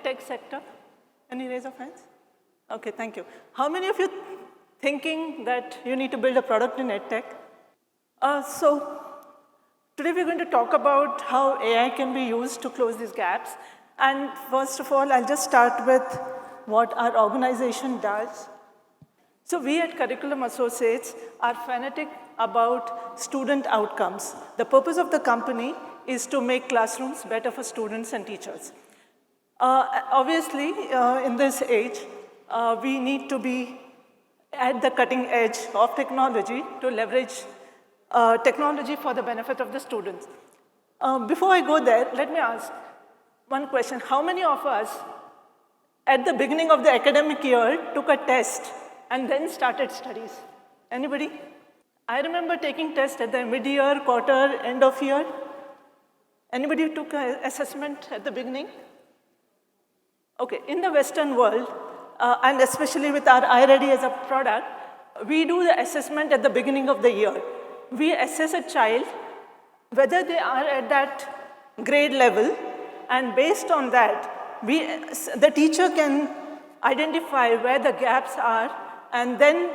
EdTech sector? Any raise of hands? Okay, thank you. How many of you thinking that you need to build a product in EdTech? So today we're going to talk about how AI can be used to close these gaps. And first of all, I'll just start with what our organization does. So we at Curriculum Associates are fanatic about student outcomes. The purpose of the company is to make classrooms better for students and teachers. Obviously, in this age, we need to be at the cutting edge of technology to leverage technology for the benefit of the students. Before I go there, let me ask one question. How many of us at the beginning of the academic year took a test and then started studies? Anybody? I remember taking tests at the mid-year, quarter, end of year. Anybody took an assessment at the beginning? Okay, in the Western world, and especially with our iReady as a product, we do the assessment at the beginning of the year. We assess a child, whether they are at that grade level, and based on that, the teacher can identify where the gaps are and then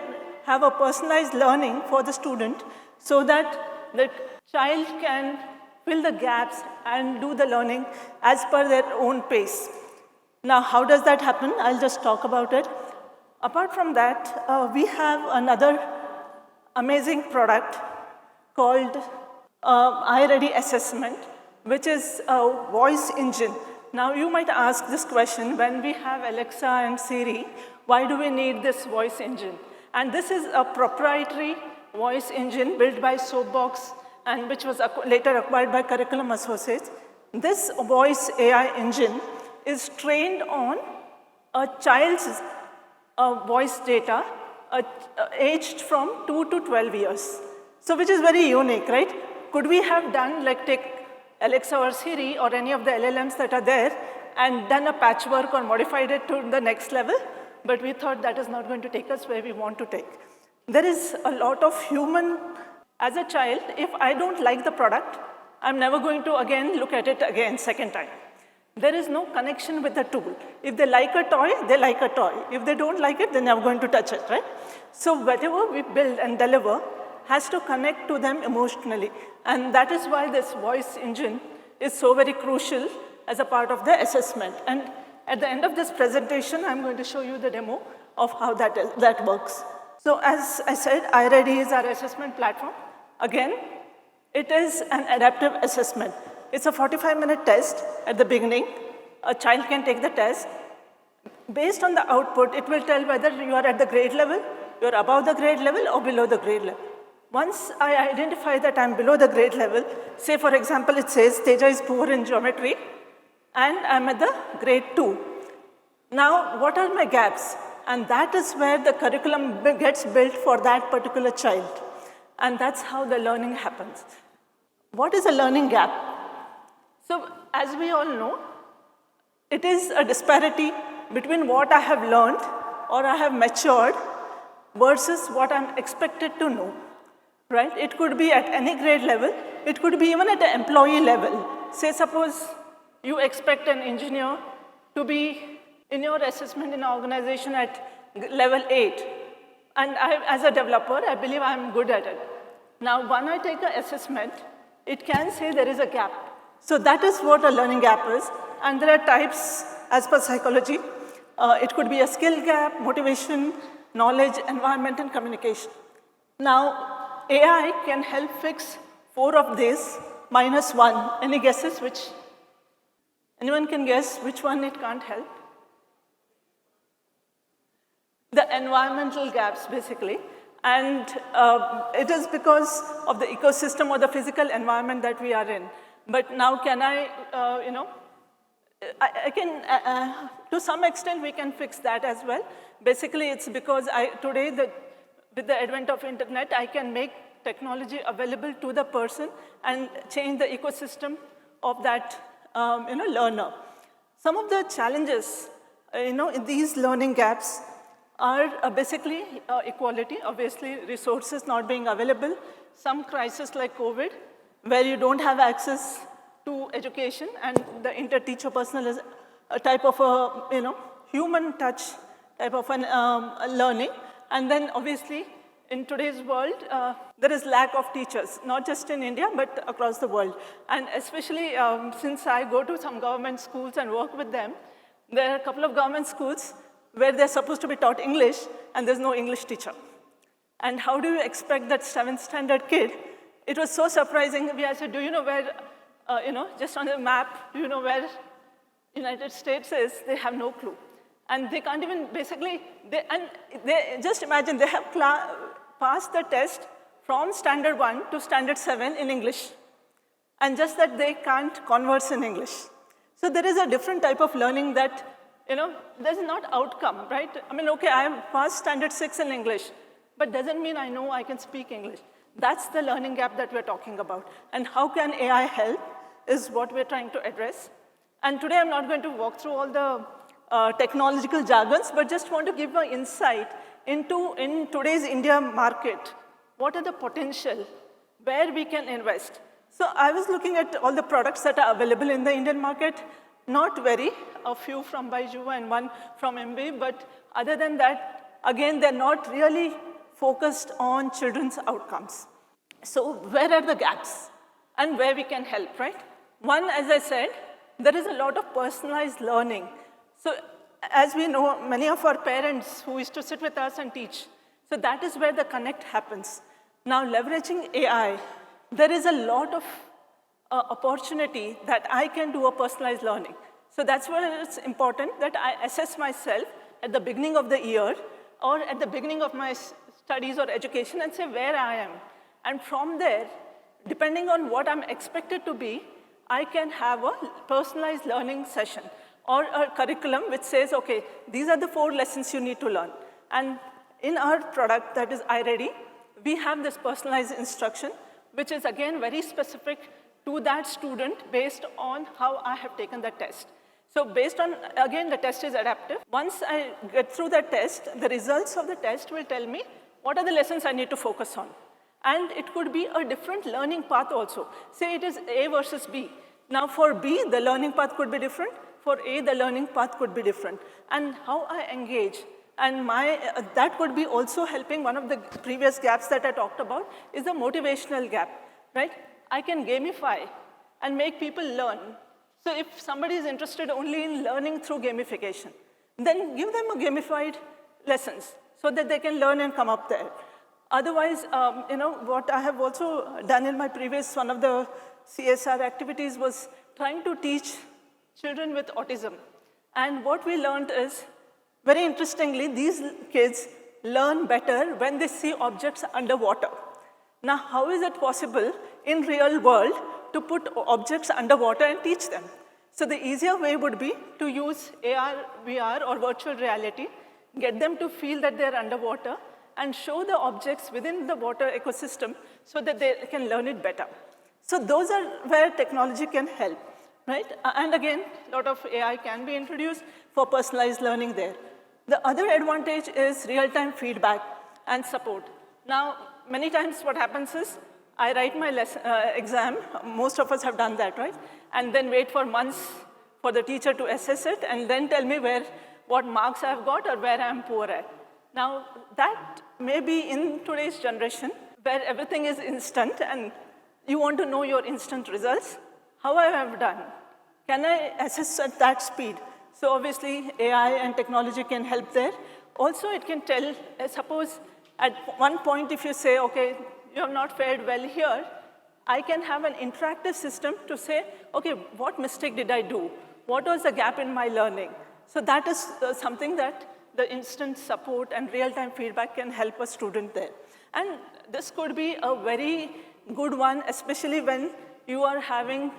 have a personalized learning for the student so that the child can fill the gaps and do the learning as per their own pace. Now, how does that happen? I'll just talk about it. Apart from that, we have another amazing product called iReady Assessment, which is a voice engine. Now, you might ask this question, when we have Alexa and Siri, why do we need this voice engine? And this is a proprietary voice engine built by Soapbox and which was later acquired by Curriculum Associates. This voice AI engine is trained on a child's voice data aged from 2 to 12 years. So which is very unique, right? Could we have done, like take Alexa or Siri or any of the LLMs that are there and done a patchwork or modified it to the next level? But we thought that is not going to take us where we want to take. There is a lot of human, as a child, if I don't like the product, I'm never going to again look at it again second time. There is no connection with the tool. If they like a toy, they like a toy. If they don't like it, they're never going to touch it, right? So whatever we build and deliver has to connect to them emotionally. And that is why this voice engine is so very crucial as a part of the assessment. And at the end of this presentation, I'm going to show you the demo of how that works. So as I said, iReady is our assessment platform. Again, it is an adaptive assessment. It's a 45-minute test at the beginning. A child can take the test. Based on the output, it will tell whether you are at the grade level, you're above the grade level, or below the grade level. Once I identify that I'm below the grade level, say for example, it says Teja is poor in geometry, and I'm at the grade 2. Now, what are my gaps? And that is where the curriculum gets built for that particular child. And that's how the learning happens. What is a learning gap? So, as we all know, it is a disparity between what I have learned or I have matured versus what I'm expected to know, right? It could be at any grade level. It could be even at the employee level. Say, suppose you expect an engineer to be in your assessment in an organization at level 8. And as a developer, I believe I'm good at it. Now, when I take an assessment, it can say there is a gap. So that is what a learning gap is. And there are types as per psychology. It could be a skill gap, motivation, knowledge, environment, and communication. Now, AI can help fix 4 of these minus 1. Any guesses which? Anyone can guess which one it can't help? The environmental gaps, basically. And it is because of the ecosystem or the physical environment that we are in. But now can I can, to some extent, we can fix that as well. Basically, it's because today, with the advent of internet, I can make technology available to the person and change the ecosystem of that learner. Some of the challenges in these learning gaps are basically equality, obviously resources not being available, some crisis like COVID, where you don't have access to education and the inter-teacher a type of a, human touch type of an learning. And then obviously, in today's world, there is lack of teachers, not just in India, but across the world. And especially since I go to some government schools and work with them, there are a couple of government schools where they're supposed to be taught English, and there's no English teacher. And how do you expect that 7th standard kid? It was so surprising. I said, do you know where, just on the map, do you know where United States is? They have no clue. And they can't even basically, just imagine, they have passed the test from standard 1 to standard 7 in English. And just that they can't converse in English. So there is a different type of learning that, there's not outcome, right? I mean, okay, I have passed standard 6 in English, but doesn't mean I know I can speak English. That's the learning gap that we're talking about. And how can AI help is what we're trying to address. And today I'm not going to walk through all the technological jargons, but just want to give an insight into, in today's India market, what are the potential, where we can invest. So I was looking at all the products that are available in the Indian market, not very, a few from Baiju and one from MB, but other than that, again, they're not really focused on children's outcomes. So where are the gaps and where we can help, right? One, as I said, there is a lot of personalized learning. So as we know, many of our parents who used to sit with us and teach, so that is where the connect happens. Now, leveraging AI, there is a lot of opportunity that I can do a personalized learning. So that's where it's important that I assess myself at the beginning of the year or at the beginning of my studies or education and say where I am. And from there, depending on what I'm expected to be, I can have a personalized learning session or a curriculum which says, okay, these are the 4 lessons you need to learn. And in our product, that is iReady, we have this personalized instruction, which is again very specific to that student based on how I have taken the test. So based on, again, the test is adaptive. Once I get through the test, the results of the test will tell me what are the lessons I need to focus on. And it could be a different learning path also. Say it is A versus B. Now for B, the learning path could be different. For A, the learning path could be different. And how I engage, and that could be also helping. One of the previous gaps that I talked about is the motivational gap, right? I can gamify and make people learn. So if somebody is interested only in learning through gamification, then give them a gamified lessons so that they can learn and come up there. Otherwise, what I have also done in my previous, one of the CSR activities was trying to teach children with autism. And what we learned is, very interestingly, these kids learn better when they see objects underwater. Now, how is it possible in real world to put objects underwater and teach them? So the easier way would be to use AR, VR, or virtual reality, get them to feel that they're underwater, and show the objects within the water ecosystem so that they can learn it better. So those are where technology can help, right? And again, a lot of AI can be introduced for personalized learning there. The other advantage is real-time feedback and support. Now, many times what happens is, I write my exam, most of us have done that, right? And then wait for months for the teacher to assess it and then tell me what marks I've got or where I'm poor at. Now, that may be in today's generation where everything is instant and you want to know your instant results. How I have done? Can I assess at that speed? So obviously, AI and technology can help there. Also, it can tell, suppose at one point if you say, okay, you have not fared well here, I can have an interactive system to say, okay, what mistake did I do? What was the gap in my learning? So that is something that the instant support and real-time feedback can help a student there. And this could be a very good one, especially when you are having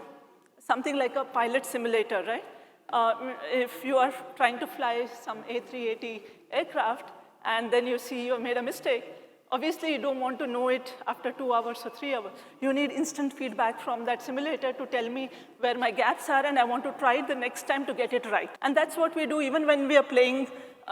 something like a pilot simulator, right? If you are trying to fly some A380 aircraft, and then you see you made a mistake, obviously you don't want to know it after 2 hours or 3 hours. You need instant feedback from that simulator to tell me where my gaps are, and I want to try it the next time to get it right. And that's what we do even when we are playing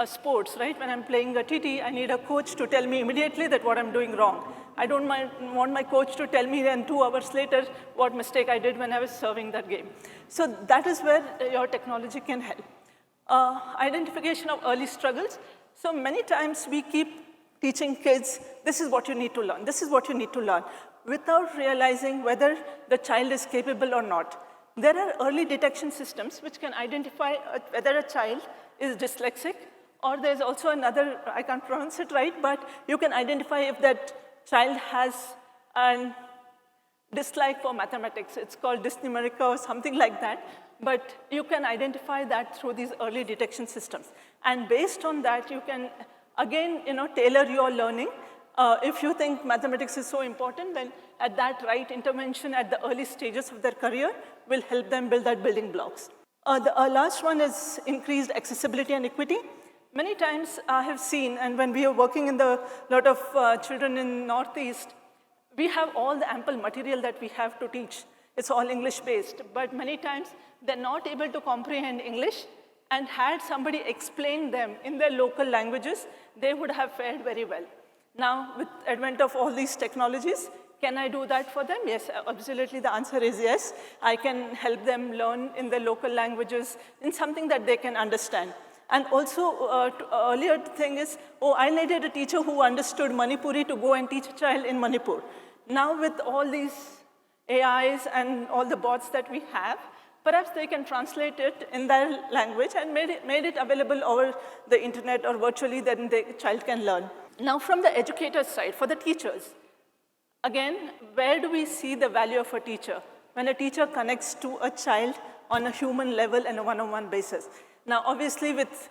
sports, right? When I'm playing a TT, I need a coach to tell me immediately that what I'm doing wrong. I don't want my coach to tell me then 2 hours later what mistake I did when I was serving that game. So that is where your technology can help. Identification of early struggles. So many times we keep teaching kids, this is what you need to learn, this is what you need to learn, without realizing whether the child is capable or not. There are early detection systems which can identify whether a child is dyslexic, or there's also another, I can't pronounce it right, but you can identify if that child has a dislike for mathematics. It's called dysnumerica or something like that. But you can identify that through these early detection systems. And based on that, you can, again, tailor your learning. If you think mathematics is so important, then at that right intervention at the early stages of their career will help them build that building blocks. The last one is increased accessibility and equity. Many times I have seen, and when we are working in the lot of children in Northeast, we have all the ample material that we have to teach. It's all English-based, but many times they're not able to comprehend English, and had somebody explain them in their local languages, they would have fared very well. Now, with advent of all these technologies, can I do that for them? Yes, absolutely, the answer is yes. I can help them learn in their local languages in something that they can understand. And also, earlier thing is, I needed a teacher who understood Manipuri to go and teach a child in Manipur. Now with all these AIs and all the bots that we have, perhaps they can translate it in their language and made it available over the internet or virtually, then the child can learn. Now from the educator's side, for the teachers, again, where do we see the value of a teacher? When a teacher connects to a child on a human level and a one-on-one basis. Now, obviously, with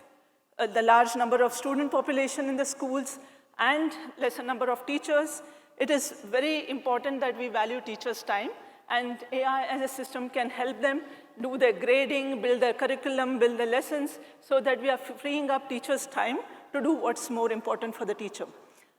the large number of student population in the schools and lesser number of teachers, it is very important that we value teachers' time, and AI as a system can help them do their grading, build their curriculum, build their lessons, so that we are freeing up teachers' time to do what's more important for the teacher.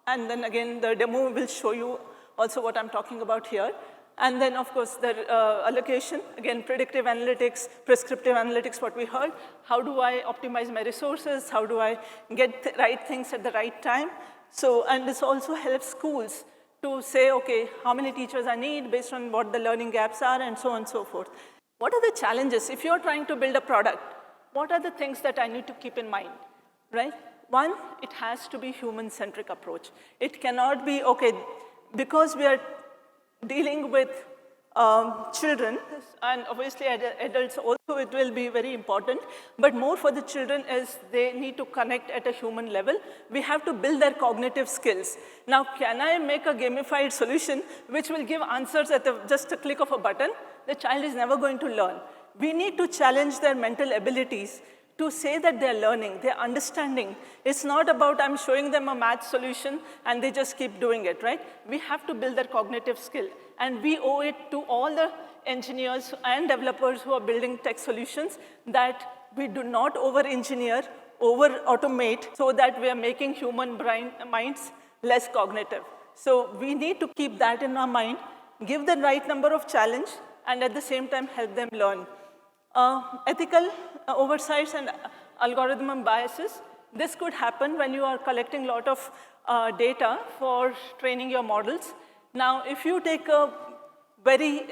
And then again, the demo will show you also what I'm talking about here. And then, of course, the allocation, again, predictive analytics, prescriptive analytics, what we heard. How do I optimize my resources? How do I get the right things at the right time? So, and this also helps schools to say, okay, how many teachers I need based on what the learning gaps are, and so on and so forth. What are the challenges? If you're trying to build a product, what are the things that I need to keep in mind, right? One, it has to be human-centric approach. It cannot be, okay, because we are dealing with children, and obviously adults also, it will be very important, but more for the children is they need to connect at a human level. We have to build their cognitive skills. Now, can I make a gamified solution which will give answers at just a click of a button? The child is never going to learn. We need to challenge their mental abilities to say that they're learning, they're understanding. It's not about I'm showing them a math solution and they just keep doing it, right? We have to build their cognitive skill. And we owe it to all the engineers and developers who are building tech solutions that we do not over-engineer, over-automate, so that we are making human minds less cognitive. So we need to keep that in our mind, give the right number of challenge, and at the same time help them learn. Ethical oversights and algorithm biases. This could happen when you are collecting a lot of data for training your models. Now, if you take a very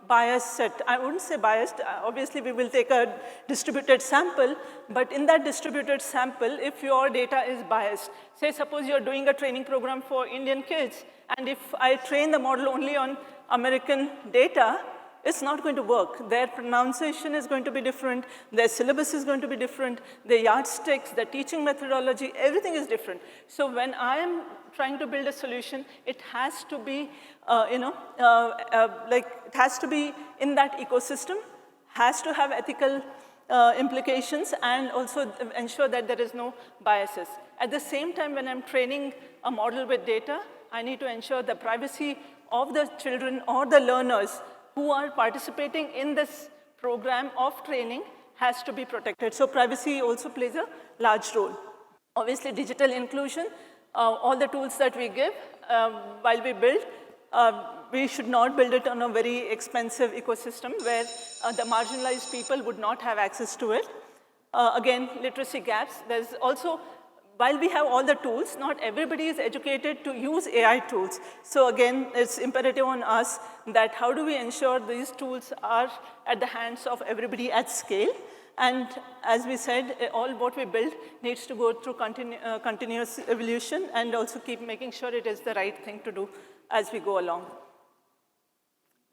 biased set, I wouldn't say biased, obviously we will take a distributed sample, but in that distributed sample, if your data is biased, say suppose you're doing a training program for Indian kids, and if I train the model only on American data, it's not going to work. Their pronunciation is going to be different, their syllabus is going to be different, their yardsticks, their teaching methodology, everything is different. So when I am trying to build a solution, it has to be, it has to be in that ecosystem, has to have ethical implications, and also ensure that there is no biases. At the same time, when I'm training a model with data, I need to ensure the privacy of the children or the learners who are participating in this program of training has to be protected. So privacy also plays a large role. Obviously, digital inclusion, all the tools that we give while we build, we should not build it on a very expensive ecosystem where the marginalized people would not have access to it. Again, literacy gaps. There's also, while we have all the tools, not everybody is educated to use AI tools. So again, it's imperative on us that how do we ensure these tools are at the hands of everybody at scale. And as we said, all what we build needs to go through continuous evolution and also keep making sure it is the right thing to do as we go along.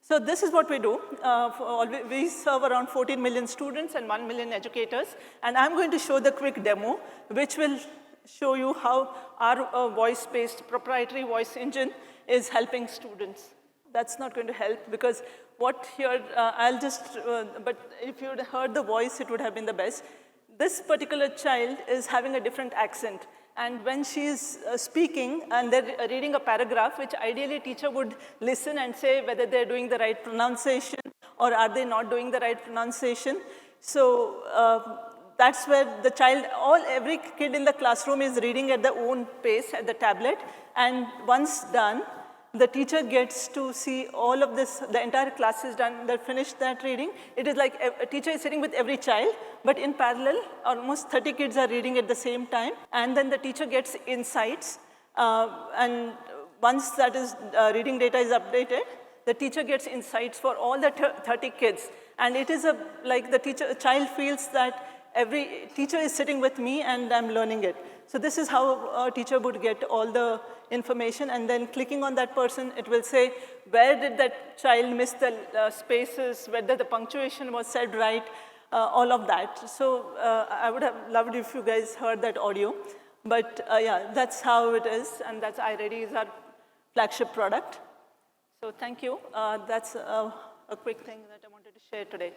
So this is what we do. We serve around 14 million students and 1 million educators. And I'm going to show the quick demo, which will show you how our voice-based proprietary voice engine is helping students. That's not going to help because what here, but if you'd heard the voice, it would have been the best. This particular child is having a different accent. And when she's speaking and they're reading a paragraph, which ideally teacher would listen and say whether they're doing the right pronunciation or are they not doing the right pronunciation. So that's where the child, every kid in the classroom is reading at their own pace at the tablet. And once done, the teacher gets to see all of this, the entire class is done, they finished that reading. It is like a teacher is sitting with every child, but in parallel, almost 30 kids are reading at the same time, and then the teacher gets insights, and once that is, reading data is updated, the teacher gets insights for all the 30 kids. And it is like the child feels that every teacher is sitting with me and I'm learning it. So this is how a teacher would get all the information, and then clicking on that person, it will say, where did that child miss the spaces, whether the punctuation was said right, all of that. So I would have loved if you guys heard that audio. But yeah, that's how it is, and that's iReady is our flagship product. So thank you. That's a quick thing that I wanted to share today.